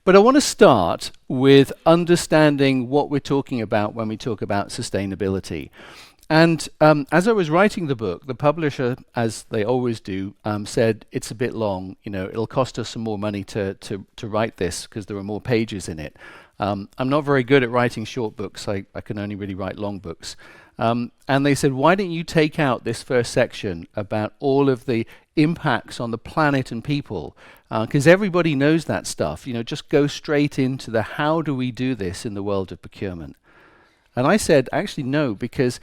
But I want to start with understanding what we're talking about when we talk about sustainability. And as I was writing the book, the publisher, as they always do, said it's a bit long. You know, it'll cost us some more money to write this because there are more pages in it. I'm not very good at writing short books. I can only really write long books. And they said, why don't you take out this first section about all of the impacts on the planet and people? Because everybody knows that stuff. You know, just go straight into the how do we do this in the world of procurement. And I said, actually, no, because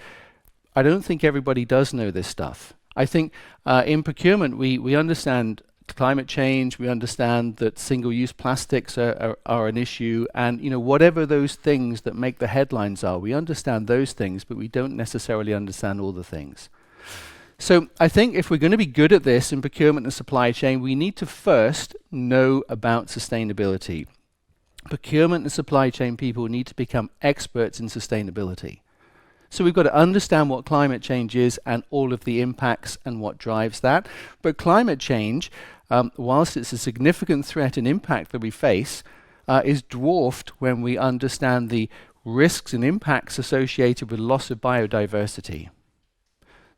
I don't think everybody does know this stuff. I think in procurement, we understand climate change, we understand that single-use plastics are an issue, and you know, whatever those things that make the headlines are, we understand those things, but we don't necessarily understand all the things. So I think if we're going to be good at this in procurement and supply chain, we need to first know about sustainability. Procurement and supply chain people need to become experts in sustainability. So we've got to understand what climate change is and all of the impacts and what drives that. But climate change, whilst it's a significant threat and impact that we face, is dwarfed when we understand the risks and impacts associated with loss of biodiversity.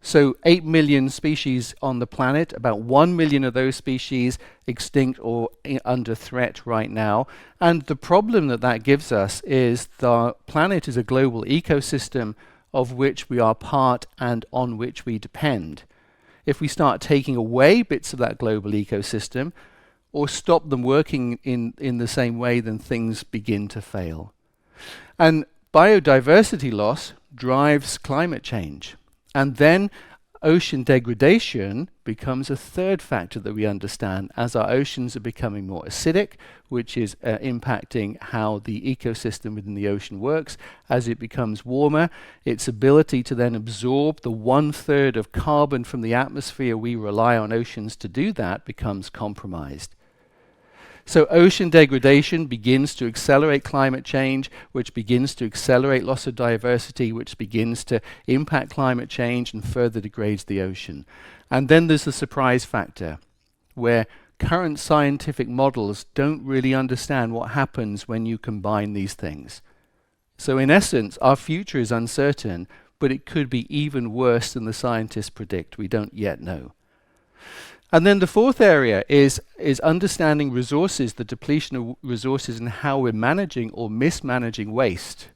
So 8 million species on the planet, about 1 million of those species extinct or under threat right now. And the problem that gives us is the planet is a global ecosystem of which we are part and on which we depend. If we start taking away bits of that global ecosystem or stop them working in the same way, then things begin to fail. And biodiversity loss drives climate change. And then ocean degradation becomes a third factor that we understand as our oceans are becoming more acidic, which is impacting how the ecosystem within the ocean works. As it becomes warmer, its ability to then absorb the 1/3 of carbon from the atmosphere we rely on oceans to do that becomes compromised. So ocean degradation begins to accelerate climate change, which begins to accelerate loss of diversity, which begins to impact climate change and further degrades the ocean. And then there's the surprise factor, where current scientific models don't really understand what happens when you combine these things. So in essence, our future is uncertain, but it could be even worse than the scientists predict. We don't yet know. And then the fourth area is understanding resources, the depletion of resources, and how we're managing or mismanaging waste.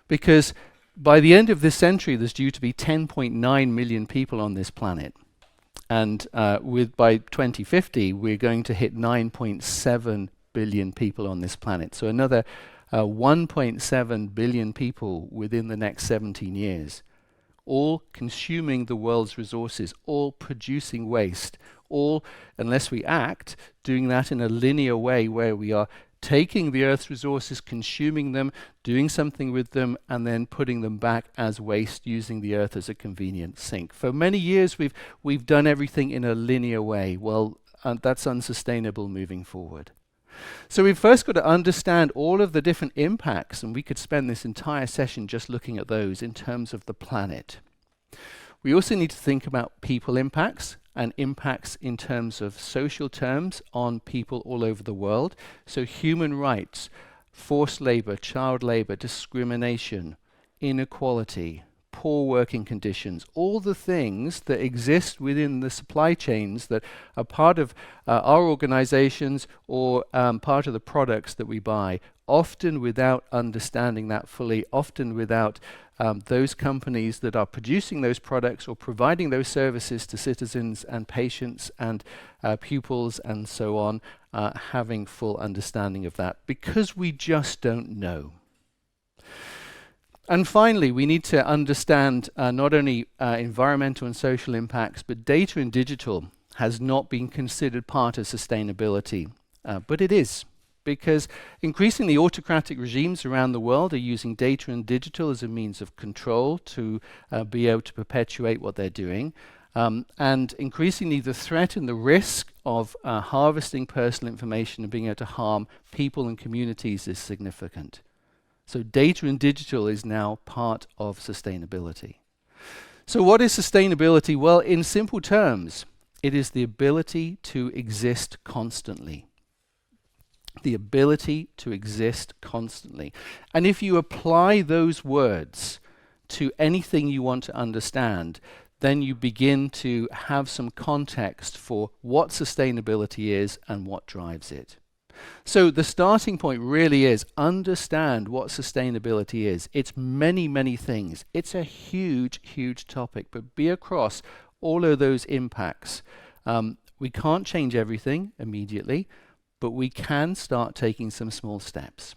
Because by the end of this century, there's due to be 10.9 million people on this planet. And by 2050, we're going to hit 9.7 billion people on this planet. So another 1.7 billion people within the next 17 years. All consuming the world's resources, all producing waste, all, unless we act, doing that in a linear way where we are taking the Earth's resources, consuming them, doing something with them, and then putting them back as waste, using the Earth as a convenient sink. For many years, we've done everything in a linear way. Well, that's unsustainable moving forward. So we've first got to understand all of the different impacts, and we could spend this entire session just looking at those in terms of the planet. We also need to think about people impacts and impacts in terms of social terms on people all over the world. So human rights, forced labor, child labor, discrimination, inequality, poor working conditions, all the things that exist within the supply chains that are part of our organizations or part of the products that we buy, often without understanding that fully, often without those companies that are producing those products or providing those services to citizens and patients and pupils and so on, having full understanding of that, because we just don't know. And finally, we need to understand not only environmental and social impacts, but data and digital has not been considered part of sustainability, but it is. Because increasingly autocratic regimes around the world are using data and digital as a means of control to be able to perpetuate what they're doing. And increasingly the threat and the risk of harvesting personal information and being able to harm people and communities is significant. So data and digital is now part of sustainability. So what is sustainability? Well, in simple terms, it is the ability to exist constantly. the ability to exist constantly. And if you apply those words to anything you want to understand, then you begin to have some context for what sustainability is and what drives it. So the starting point really is understand what sustainability is. It's many, many things. It's a huge, huge topic, but be across all of those impacts. We can't change everything immediately, but we can start taking some small steps.